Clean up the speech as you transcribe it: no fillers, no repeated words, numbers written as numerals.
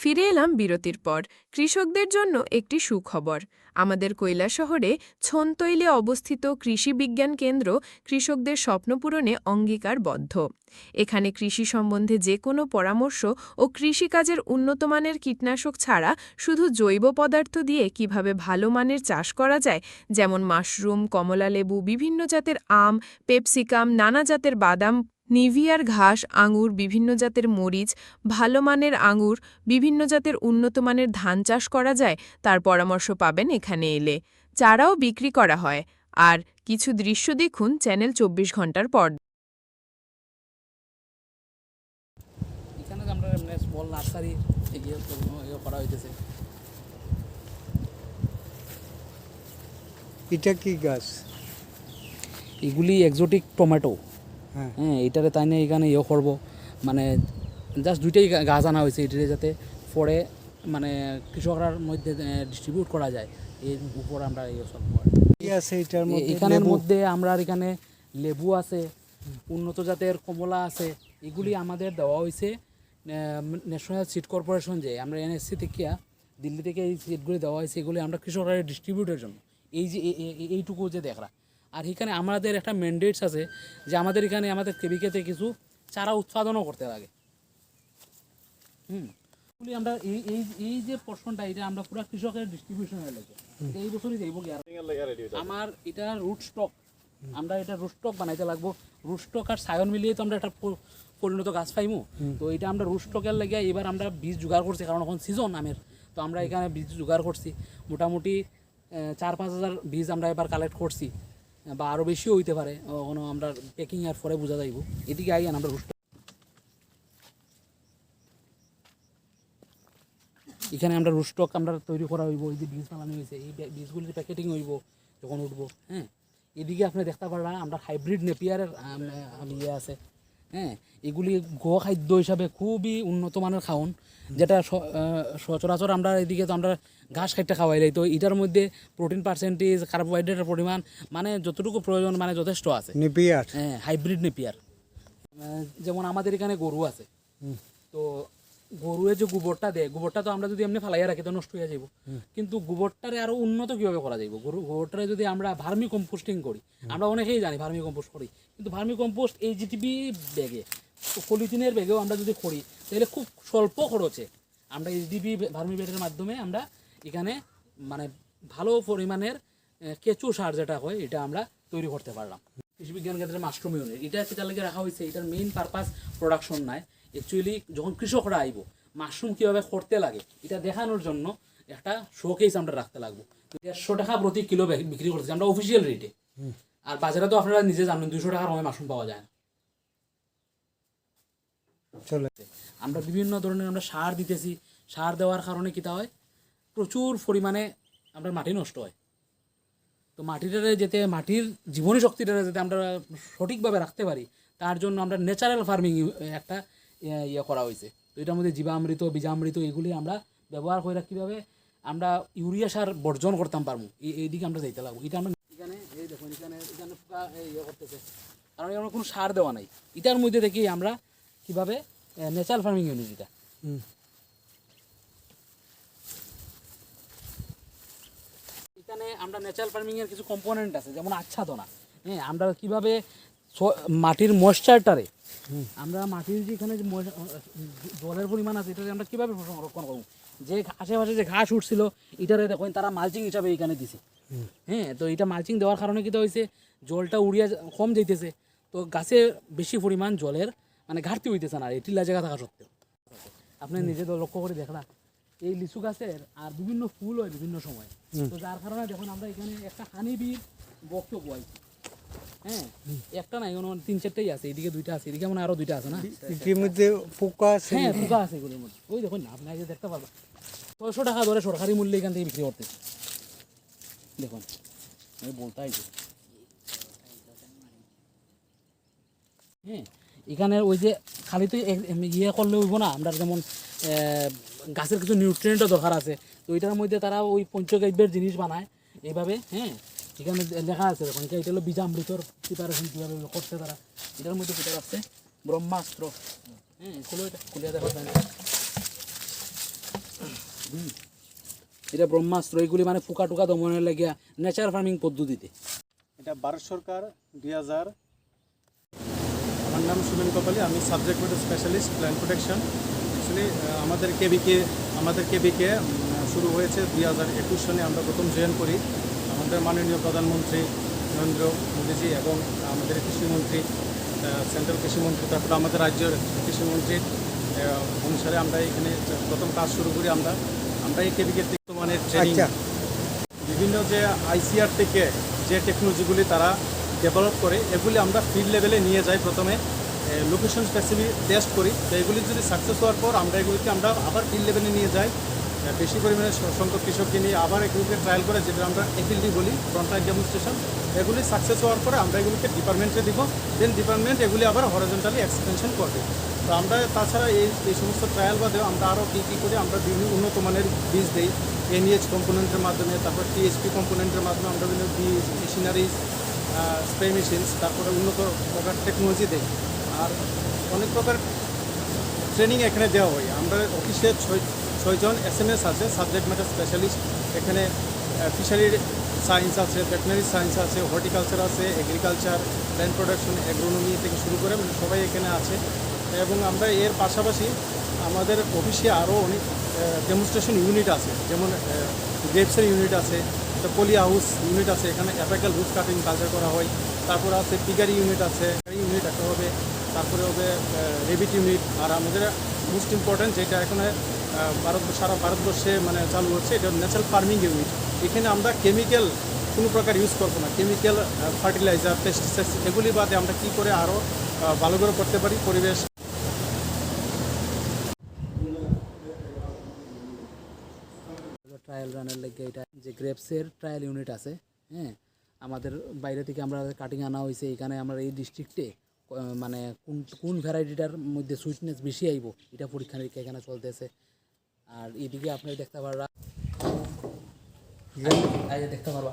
ফিরে এলাম বিরতির পর। কৃষকদের জন্য একটি সুখবর। আমাদের কৈলাসহরে ছনতৈলে অবস্থিত কৃষি বিজ্ঞান কেন্দ্র কৃষকদের স্বপ্ন পূরণে অঙ্গীকারবদ্ধ। এখানে কৃষি সম্বন্ধে যে কোনো পরামর্শ ও কৃষিকাজের উন্নতমানের কীটনাশক ছাড়া শুধু জৈব পদার্থ দিয়ে কিভাবে ভালো মানের চাষ করা যায়, যেমন মাশরুম, কমলালেবু, বিভিন্ন জাতের আম, পেপসিকাম, নানা জাতের বাদাম, নিভিয়ার ঘাস, আঙুর, বিভিন্ন জাতের মরিচ, ভালো মানের আঙুর, বিভিন্ন জাতের উন্নতমানের ধান চাষ করা যায়, তার পরামর্শ পাবেন এখানে এলে। চারাও বিক্রি করা হয়। আর কিছু দৃশ্য দেখুন চ্যানেল 24 ঘন্টার পর। এখানে আমরা স্মল নার্সারি করা হইতেছে। এটা কি গাছ? এগুলি এক্সোটিক টমেটো। হ্যাঁ, এটারে তাই না এখানে করবো, মানে জাস্ট দুইটাই গাছ আনা হয়েছে এটারে যাতে পরে মানে কৃষকরার মধ্যে ডিস্ট্রিবিউট করা যায়। এর উপর আমরা সব কি আছে এটার মধ্যে? এখানের লেবু? মধ্যে আমরা এখানে লেবু আছে, উন্নত জাতের কমলা আছে। এগুলি আমাদের দেওয়া হয়েছে ন্যাশনাল সিড কর্পোরেশন, যে আমরা এনএসসি থেকে দিল্লি থেকে এই সিডগুলি দেওয়া হয়েছে। এগুলি আমরা কৃষকরা ডিস্ট্রিবিউটের জন্য এই যে এইটুকু যে দেখরা। আর এখানে আমাদের একটা ম্যান্ডেটস আছে যে আমাদের এখানে আমাদের কেবিকেতে কিছু চারা উৎপাদনও করতে লাগে। এগুলি আমরা এই যে পোর্শনটা এটা আমরা পুরো কৃষকের ডিস্ট্রিবিউশনের লাগে। এই বছরই যাইব কি আমার এটা রুট স্টক, আমরা এটা রুট স্টক বানাইতে লাগবো। রুট স্টক আর সায়ন মিলিয়ে তো আমরা একটা পরিণত গাছ পাইমু। তো এটা আমরা রুট স্টকের লাগে এবার আমরা বীজ জোগাড় করছি, কারণ এখন সিজন আমের। তো আমরা এখানে বীজ জোগাড় করছি মোটামুটি 4-5 হাজার বীজ আমরা এবার কালেক্ট করছি, বা আরও বেশিও হইতে পারে। কোনো আমরা প্যাকিং আর পরে বোঝা যাইব। এদিকে আইয়ান আমরা রুট এখানে আমরা রুট স্টক আমরা তৈরি করা হইব। এই যে বীজ বানানো হয়েছে এই বীজগুলির প্যাকেটিং হইব যখন উঠবো। এদিকে আপনি দেখতে পারবেন আমরা হাইব্রিড নেপিয়ারের ইয়ে আছে। এগুলি খাদ্য হিসাবে খুবই উন্নত মানের খাওন, যেটা সচরাচর আমরা এদিকে তো আমরা ঘাস খাইতে খাওয়াইলাই। তো এটার মধ্যে প্রোটিন পার্সেন্টেজ, কার্বোহাইড্রেটের পরিমাণ মানে যতটুকু প্রয়োজন মানে যথেষ্ট আছে। নেপিয়ার? Hybrid Napier. যেমন আমাদের এখানে গরু আছে, তো গরুয়ের যে গোবরটা দেয়, গোবরটা তো আমরা যদি এমনি ফালাইয়া রাখি তো নষ্ট হয়ে যাইব। কিন্তু গোবরটারে আরো উন্নত কিভাবে করা যাইব, গোবরটারে যদি আমরা ভার্মি কম্পোস্টিং করি, আমরা অনেকেই জানি ভার্মি কম্পোস্ট করি, কিন্তু ভার্মি কম্পোস্ট এই জিটিপি ব্যাগে, পলিথিনের ব্যাগেও আমরা যদি করি তাহলে খুব স্বল্প খরচে আমরা এইচডিপি ভার্মি ব্যাগের মাধ্যমে আমরা এখানে মানে ভালো পরিমাণের কেঁচু সার যেটা হয় এটা আমরা তৈরি করতে পারলাম। কৃষি বিজ্ঞান কেন্দ্রের মাশরুম ইউনিট এটা সেটা লেগে রাখা হয়েছে। এটার মেইন পারপাস প্রোডাকশন নাই, অ্যাকচুয়ালি যখন কৃষকরা আইব মাশরুম কীভাবে করতে লাগে এটা দেখানোর জন্য একটা শোকেস আমরা রাখতে লাগবো। 150 টাকা প্রতি কিলো বিক্রি করতেছি আমরা অফিসিয়াল রেটে। আর বাজারে তো আপনারা নিজে জানেন 200 টাকার কমে মাশরুম পাওয়া যায় না। আমরা বিভিন্ন ধরনের আমরা সার দিতেছি। সার দেওয়ার কারণে কীটা হয়, প্রচুর পরিমাণে আমরা মাটি নষ্ট হয়। তো মাটিটারে যাতে মাটির জীবনী শক্তিটারে যাতে আমরা সঠিকভাবে রাখতে পারি তার জন্য আমরা ন্যাচারাল ফার্মিং একটা ইয়ে করা হয়েছে। তো এটার মধ্যে জীবামৃত, বীজামৃত এগুলি আমরা ব্যবহার করে কীভাবে আমরা ইউরিয়া সার বর্জন করতাম পারবো, এইদিকে আমরা যাইতে লাগবো। এটা আমরা এখানে এই দেখুন এখানে পোকা ইয়ে করতেছে, কারণ আমরা কোনো সার দেওয়া নাই। এটার মধ্যে থেকেই আমরা কীভাবে ন্যাচারাল ফার্মিং ইউনিট এটা। এখানে আমরা ন্যাচারাল ফার্মিংয়ের কিছু কম্পোনেন্ট আছে, যেমন আচ্ছাদনা। আমরা কীভাবে মাটির ময়েশ্চারটারে আমরা মাটির যেখানে যে জলের পরিমাণ আছে এটাকে আমরা কীভাবে সংরক্ষণ করবো। যে আশেপাশে যে ঘাস উঠছিল এটারে দেখুন তারা মালচিং হিসাবে এখানে দিছে। তো এটা মালচিং দেওয়ার কারণে কী হয়েছে, জলটা উড়িয়া কম যাইতেছে, তো গাছে বেশি পরিমাণ জলের মানে ঘাটতি হইতেছে না এই টিলা জায়গা থাকা সত্ত্বেও। আপনি নিজে তো লক্ষ্য করে দেখলাম এই লিচু গাছের আর বিভিন্ন ফুল হয় বিভিন্ন সময়। তো যার কারণে দেখুন আমরা এখানে একটা হানিবির বক্স বয়াইছি। একটা নাই, 3-4টাই আছে, এদিকে 2টা আছে, এদিকে মানে আরো 2টা আছে না, এর মধ্যে পোকা আছে। পোকা আছে এগুলোর মধ্যে। ওই দেখুন না, আপনি দেখতে পারবেন 600 টাকা ধরে সরকারি মূল্যে এখান থেকে বিক্রি করতেছে। দেখুন আমি বলতে আইছি এখানে ওই যে খালি তো ইয়ে করলে হইব না, আমরা যেমন গাছের কিছু নিউট্রিয়েন্টও দরকার আছে। তো এটার মধ্যে তারা ওই পঞ্চগব্যের জিনিস বানায় এইভাবে। এখানে লেখা আছে দেখুন, এটা হলো বীজামৃতর প্রিপারেশন কীভাবে করছে তারা। এটার মধ্যে কোথায় আছে ব্রহ্মাস্ত্র। খুলে এটা খুলে দেখা যায় না। এটা ব্রহ্মাস্ত্র, এইগুলি মানে পোকা টোকা দমনের লাগিয়া নেচার ফার্মিং পদ্ধতিতে। এটা ভারত সরকার 2000। আমার নাম সুমেন কপালি, আমি subject matter specialist plant protection. Actually আমাদের কেবিকে শুরু হয়েছে 2021 সনে। আমরা প্রথম জয়েন করি। আমাদের মাননীয় প্রধানমন্ত্রী নরেন্দ্র মোদীজি এবং আমাদের কৃষিমন্ত্রী, সেন্ট্রাল কৃষিমন্ত্রী, তারপরে আমাদের রাজ্যের কৃষিমন্ত্রীর অনুসারে আমরা এখানে প্রথম কাজ শুরু করি। আমরা এই কেবিকে মানের ট্রেনিং, আচ্ছা বিভিন্ন যে আইসিআর থেকে যে টেকনোলজিগুলি তারা ডেভেলপ করে এগুলি আমরা ফিল্ড লেভেলে নিয়ে যাই। প্রথমে লোকেশন স্পেসিফিক টেস্ট করি, তো এগুলি যদি সাকসেস হওয়ার পর এগুলিকে আমরা আবার ফিল্ড লেভেলে নিয়ে যাই। বেশি পরিমাণে সংখ্যক কৃষককে নিয়ে আবার এগুলিকে ট্রায়াল করে, যেটা আমরা এফিল্ডি বলি, ফ্রন্টলাইন ডেমনস্ট্রেশন। এগুলি সাকসেস হওয়ার পরে আমরা এগুলিকে ডিপার্টমেন্টে দিব, দেন ডিপার্টমেন্ট এগুলি আবার হরিজন্টালি এক্সপেনশন করবে। তো আমরা তাছাড়া এই সমস্ত ট্রায়াল বাদেও আমরা আরও কী করি, আমরা বিভিন্ন উন্নত মানের বীজ দিই এনইএইচ কম্পোনেন্টের মাধ্যমে, তারপর টিএসপি কম্পোনেন্টের মাধ্যমে আমরা বিভিন্ন বীজ, মেশিনারিজ, স্প্রে মেশিনস, তারপরে উন্নত প্রকার টেকনোলজি দেই। আর অনেক প্রকার ট্রেনিং এখানে দেওয়া হয়। আমরা অফিসে 6 জন SMS আছে, সাবজেক্ট ম্যাটার স্পেশালিস্ট। এখানে ফিশারির সায়েন্স আছে, ভেটেনারি সায়েন্স আছে, হর্টিকালচার আছে, এগ্রিকালচার, ল্যান্ড প্রোডাকশন, অ্যাগ্রোনমি থেকে শুরু করে মানে সবাই এখানে আছে। এবং আমরা এর পাশাপাশি আমাদের অফিসে আরও অনেক ডেমনস্ট্রেশন ইউনিট আছে, যেমন গ্রেপসের ইউনিট আছে, একটা পলি হাউস ইউনিট আছে, এখানে অ্যাপিক্যাল রুট কাটিং কালচার করা হয়। তারপর আছে পিগারি ইউনিট আছে, ইউনিট একটা হবে, তারপরে হবে রেবিট ইউনিট। আর আমাদের মোস্ট ইম্পর্ট্যান্ট যেটা এখানে সারা ভারতবর্ষে মানে চালু হচ্ছে, এটা ন্যাচারাল ফার্মিং ইউনিট। এখানে আমরা কেমিক্যাল কোনো প্রকার ইউজ করবো না। কেমিক্যাল ফার্টিলাইজার, পেস্টিসাইডস এগুলি বাদে আমরা কী করে আরও ভালো করে করতে পারি পরিবেশ। ট্রায়াল রানের লাগে এটা যে গ্রেপসের ট্রায়াল ইউনিট আছে, হ্যাঁ, আমাদের বাইরে থেকে আমরা কাটিং আনা হয়েছে। এখানে আমরা এই ডিস্ট্রিক্টে মানে কোন ভ্যারাইটিটার মধ্যে সুইটনেস বেশি আইব এটা পরীক্ষা নিরীক্ষা এখানে চলতেছে। আর এদিকে আপনি দেখতে পারবা, দেখতে পারবা